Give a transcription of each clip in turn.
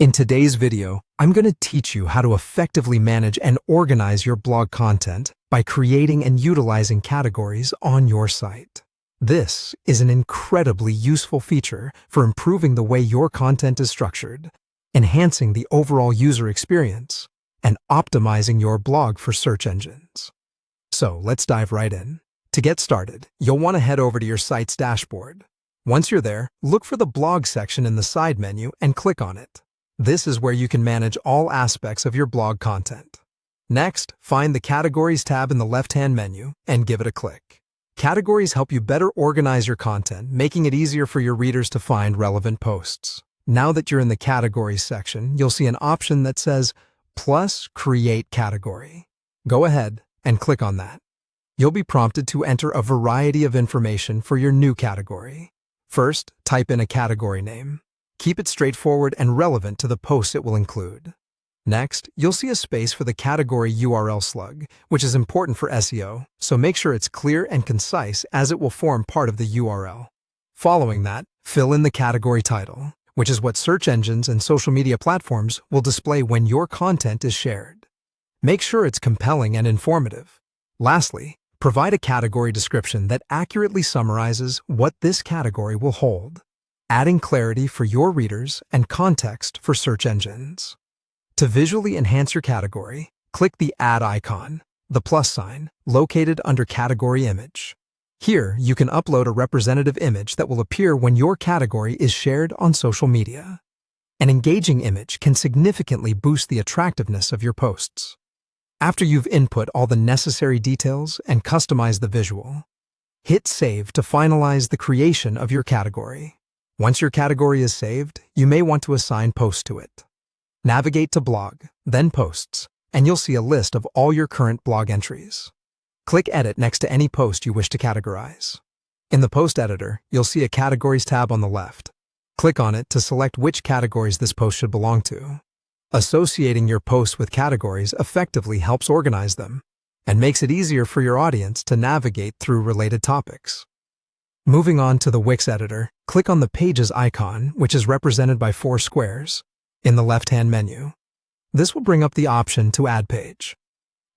In today's video, I'm going to teach you how to effectively manage and organize your blog content by creating and utilizing categories on your site. This is an incredibly useful feature for improving the way your content is structured, enhancing the overall user experience, and optimizing your blog for search engines. So let's dive right in. To get started, you'll want to head over to your site's dashboard. Once you're there, look for the blog section in the side menu and click on it. This is where you can manage all aspects of your blog content. Next, find the Categories tab in the left-hand menu and give it a click. Categories help you better organize your content, making it easier for your readers to find relevant posts. Now that you're in the Categories section, you'll see an option that says, Plus Create Category. Go ahead and click on that. You'll be prompted to enter a variety of information for your new category. First, type in a category name. Keep it straightforward and relevant to the post it will include. Next, you'll see a space for the category URL slug, which is important for SEO, so make sure it's clear and concise as it will form part of the URL. Following that, fill in the category title, which is what search engines and social media platforms will display when your content is shared. Make sure it's compelling and informative. Lastly, provide a category description that accurately summarizes what this category will hold, adding clarity for your readers and context for search engines. To visually enhance your category, click the Add icon, the plus sign, located under Category Image. Here, you can upload a representative image that will appear when your category is shared on social media. An engaging image can significantly boost the attractiveness of your posts. After you've input all the necessary details and customized the visual, hit Save to finalize the creation of your category. Once your category is saved, you may want to assign posts to it. Navigate to Blog, then Posts, and you'll see a list of all your current blog entries. Click Edit next to any post you wish to categorize. In the Post Editor, you'll see a Categories tab on the left. Click on it to select which categories this post should belong to. Associating your posts with categories effectively helps organize them and makes it easier for your audience to navigate through related topics. Moving on to the Wix editor, click on the Pages icon, which is represented by 4 squares, in the left-hand menu. This will bring up the option to add page.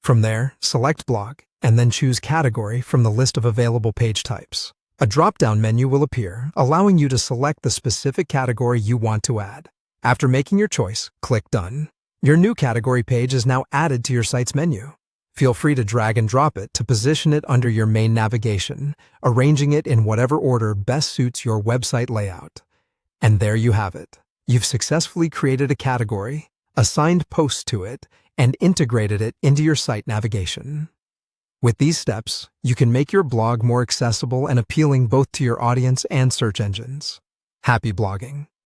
From there, select Blog, and then choose Category from the list of available page types. A drop-down menu will appear, allowing you to select the specific category you want to add. After making your choice, click Done. Your new category page is now added to your site's menu. Feel free to drag and drop it to position it under your main navigation, arranging it in whatever order best suits your website layout. And there you have it. You've successfully created a category, assigned posts to it, and integrated it into your site navigation. With these steps, you can make your blog more accessible and appealing both to your audience and search engines. Happy blogging!